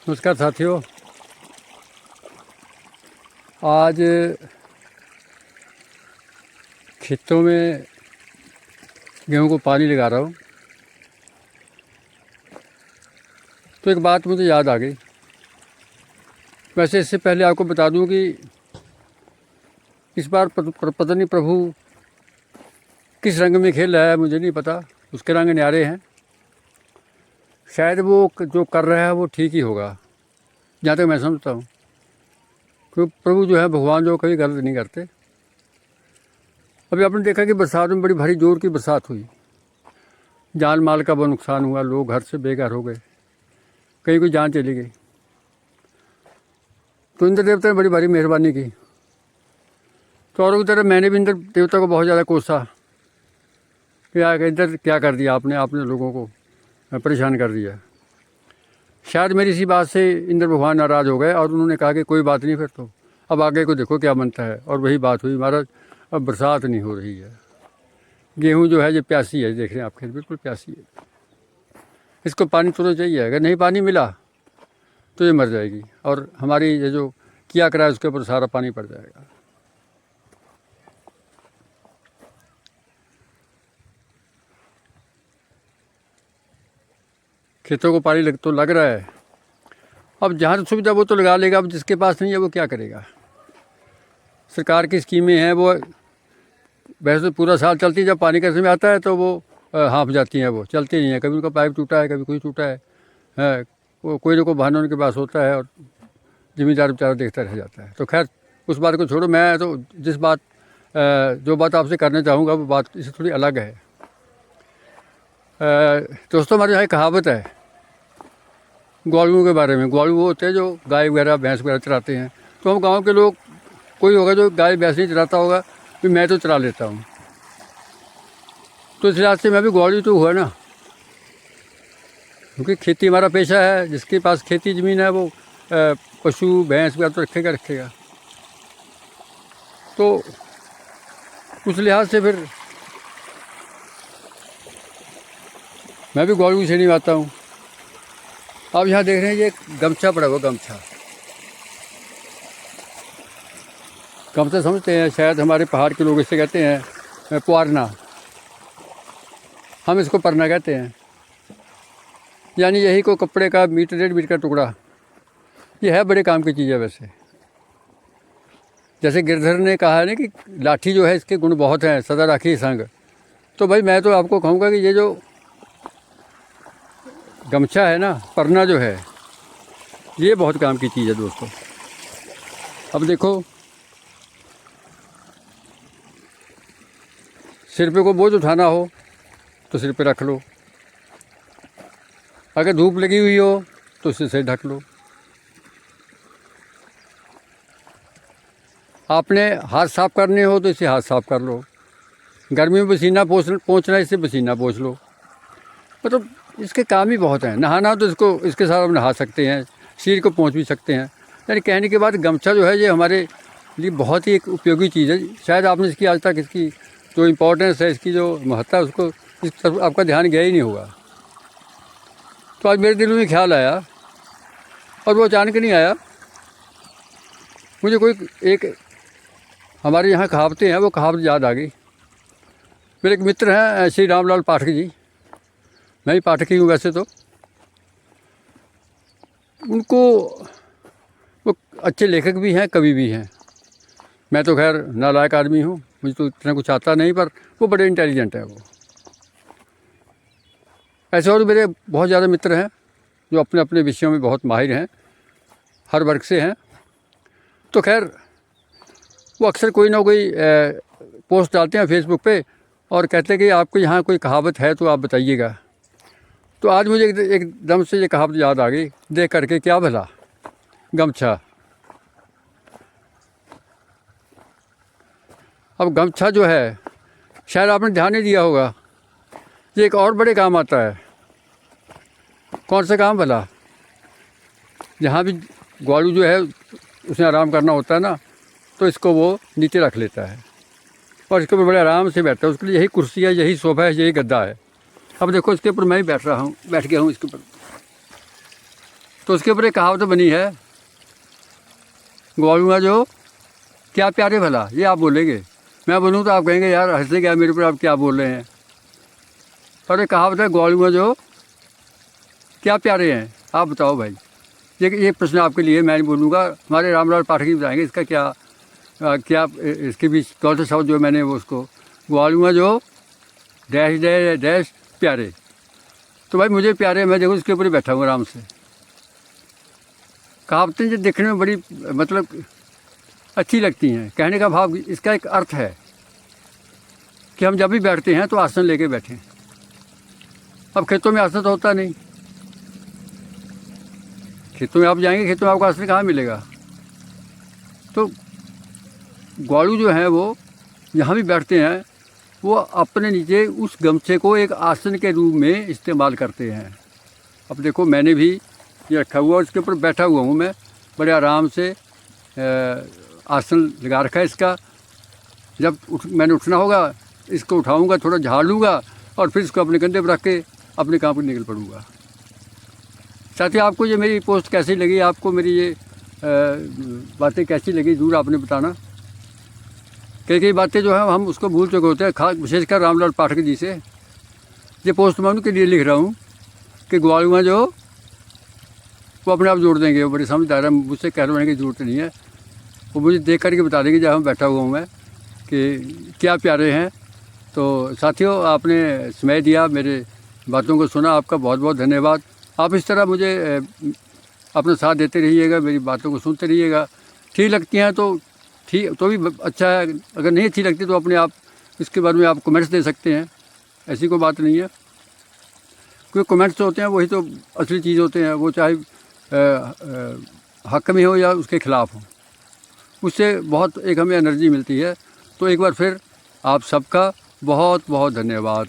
नमस्कार साथियों। आज खेतों में गेहूं को पानी लगा रहा हूँ तो एक बात मुझे याद आ गई। वैसे इससे पहले आपको बता दूं कि इस बार पता नहीं प्रभु किस रंग में खेल रहा है, मुझे नहीं पता। उसके रंग न्यारे हैं। शायद वो जो कर रहा है वो ठीक ही होगा, जहाँ तक मैं समझता हूँ। क्योंकि प्रभु जो है, भगवान जो कभी गलत नहीं करते। अभी आपने देखा कि बरसात में बड़ी भारी जोर की बरसात हुई, जान माल का बहुत नुकसान हुआ, लोग घर से बेघर हो गए, कहीं कोई जान चली गई। तो इंद्र देवता ने बड़ी भारी मेहरबानी की। तो और की तरह मैंने भी इंद्र देवता को बहुत ज़्यादा कोसा कि इंद्र क्या कर दिया आपने लोगों को परेशान कर दिया। शायद मेरी इसी बात से इंद्र भगवान नाराज़ हो गए और उन्होंने कहा कि कोई बात नहीं, फिर तो अब आगे को देखो क्या बनता है। और वही बात हुई महाराज, अब बरसात नहीं हो रही है। गेहूं जो है ये प्यासी है, देख रहे हैं आप, खेत बिल्कुल प्यासी है। इसको पानी तो चाहिए, अगर नहीं पानी मिला तो ये मर जाएगी और हमारी ये जो किया करा है उसके ऊपर सारा पानी पड़ जाएगा। खेतों को पानी तो लग रहा है। अब जहाँ सुविधा वो तो लगा लेगा, अब जिसके पास नहीं है वो क्या करेगा। सरकार की स्कीमें हैं, वो वैसे तो पूरा साल चलती है, जब पानी का समय आता है तो वो हाँफ जाती हैं, वो चलती नहीं है। कभी उनका पाइप टूटा है, कभी कोई टूटा है वो कोई ना कोई बहाना उनके पास होता है और ज़मींदार बेचारा देखता रह जाता है। तो खैर उस बात को छोड़ो। मैं तो जो बात आपसे करना चाहूँगा वो बात इससे थोड़ी अलग है। दोस्तों, हमारे यहाँ एक कहावत है ग्वालुओं के बारे में। ग्वालू वो होते हैं जो गाय वगैरह भैंस वगैरह चराते हैं। तो हम गाँव के लोग, कोई होगा जो गाय भैंस नहीं चराता होगा, फिर मैं तो चरा लेता हूँ। तो इस लिहाज से मैं भी ग्वालू तो हुआ ना, क्योंकि खेती हमारा पेशा है। जिसके पास खेती ज़मीन है वो पशु भैंस वगैरह तो रखेगा। तो उस लिहाज से फिर मैं भी ग्वालू से नहीं आता हूँ। अब यहाँ देख रहे हैं ये गमछा पड़ा हुआ, गमछा समझते हैं शायद, हमारे पहाड़ के लोग इसे कहते हैं पुआरना, हम इसको परना कहते हैं। यानी यही को कपड़े का मीटर 1.5 मीटर का टुकड़ा। ये है बड़े काम की चीज़ है। वैसे जैसे गिरधर ने कहा है ना कि लाठी जो है इसके गुण बहुत हैं, सदा राखी संग। तो भाई मैं तो आपको कहूँगा कि ये जो गमछा है ना, परना जो है, ये बहुत काम की चीज़ है दोस्तों। अब देखो, सिर पे को बोझ उठाना हो तो सिर पे रख लो, अगर धूप लगी हुई हो तो उससे ढक लो। आपने हाथ साफ करने हो तो इससे हाथ साफ कर लो। गर्मी में पसीना पोंछना है, इससे पसीना पोंछ लो। मतलब इसके काम ही बहुत हैं। नहाना हो तो इसके साथ हम नहा सकते हैं, शरीर को पोंछ भी सकते हैं। यानी कहने के बाद गमछा जो है ये हमारे लिए बहुत ही एक उपयोगी चीज़ है। शायद आपने इसकी आज तक इसकी जो इम्पोर्टेंस है, इसकी जो महत्ता है, उसको इस तरफ आपका ध्यान गया ही नहीं होगा। तो आज मेरे दिल में ख्याल आया, और वो अचानक नहीं आया, मुझे कोई एक हमारे यहाँ कहावतें हैं, वो कहावत याद आ गई। मेरे एक मित्र हैं श्री रामलाल पाठक जी, मैं भी पाठक ही हूँ वैसे तो। उनको वो अच्छे लेखक भी हैं, कवि भी हैं। मैं तो खैर नालायक आदमी हूँ, मुझे तो इतना कुछ आता नहीं, पर वो बड़े इंटेलिजेंट है वो। ऐसे और मेरे बहुत ज़्यादा मित्र हैं जो अपने अपने विषयों में बहुत माहिर हैं, हर वर्ग से हैं। तो खैर वो अक्सर कोई ना कोई पोस्ट डालते हैं फेसबुक पे और कहते हैं कि आपको यहाँ कोई कहावत है तो आप बताइएगा। तो आज मुझे एकदम से ये कहावत याद आ गई, देख करके, क्या भला, गमछा। अब गमछा जो है, शायद आपने ध्यान नहीं दिया होगा, ये एक और बड़े काम आता है। कौन सा काम भला? जहाँ भी ग्वालू जो है उसने आराम करना होता है ना, तो इसको वो नीचे रख लेता है और इसके ऊपर बड़े आराम से बैठता है। उसके लिए यही कुर्सी है, यही सोफा है, यही गद्दा है। अब देखो इसके ऊपर मैं ही बैठ गया हूँ इसके ऊपर। तो उसके ऊपर एक कहावत बनी है, ग्वालुआ जो क्या प्यारे भला, ये आप बोलेंगे। मैं बोलूँ तो आप कहेंगे यार हंसे क्या मेरे ऊपर, आप क्या बोल रहे हैं। पर एक कहावत है, ग्वालुआ जो क्या प्यारे हैं। आप बताओ भाई, ये प्रश्न आपके लिए। मैं नहीं बोलूँगा, हमारे रामलाल पाठक जी बताएंगे इसका क्या इसके बीच कौन सा शब्द जो मैंने वो उसको, ग्वालुआ जो डैश डैश डैश प्यारे। तो भाई मुझे प्यारे, मैं देखो इसके ऊपर ही बैठा हूँ आराम से। कहावतें जो देखने में बड़ी मतलब अच्छी लगती हैं। कहने का भाव इसका एक अर्थ है कि हम जब भी बैठते हैं तो आसन लेके बैठें। अब खेतों में आसन तो होता नहीं, खेतों में आप जाएंगे, खेतों में आपको आसन कहाँ मिलेगा। तो ग्वालू जो है वो जहाँ भी बैठते हैं वो अपने नीचे उस गमछे को एक आसन के रूप में इस्तेमाल करते हैं। अब देखो मैंने भी ये रखा हुआ, उसके ऊपर बैठा हुआ हूँ मैं, बड़े आराम से आसन लगा रखा है इसका। जब मैंने उठना होगा इसको उठाऊंगा, थोड़ा झाड़ लूँगा और फिर इसको अपने कंधे पर रख के अपने काम पर निकल पड़ूँगा। साथियों, आपको ये मेरी पोस्ट कैसी लगी, आपको मेरी ये बातें कैसी लगी, ज़रूर आपने बताना। कई बातें जो है हम उसको भूल चुके होते हैं, खास विशेषकर रामलाल पाठक जी से। ये पोस्ट मैं उनके लिए लिख रहा हूँ कि ग्वालुआ जो वो अपने आप जोड़ देंगे, वो बड़े समझदार है, मुझसे कहलवाने की ज़रूरत नहीं है। वो मुझे देख करके बता देंगे जहाँ बैठा हुआ हूँ मैं कि क्या प्यारे हैं। तो साथियों, आपने समय दिया, मेरे बातों को सुना, आपका बहुत बहुत धन्यवाद। आप इस तरह मुझे अपना साथ देते रहिएगा, मेरी बातों को सुनते रहिएगा। ठीक लगती हैं तो ठीक, तो भी अच्छा है, अगर नहीं अच्छी लगती तो अपने आप इसके बारे में आप कमेंट्स दे सकते हैं, ऐसी कोई बात नहीं है। क्योंकि कमेंट्स होते हैं वही तो असली चीज़ होते हैं, वो चाहे हक़ में हो या उसके ख़िलाफ़ हो, उससे बहुत एक हमें एनर्जी मिलती है। तो एक बार फिर आप सबका बहुत बहुत धन्यवाद।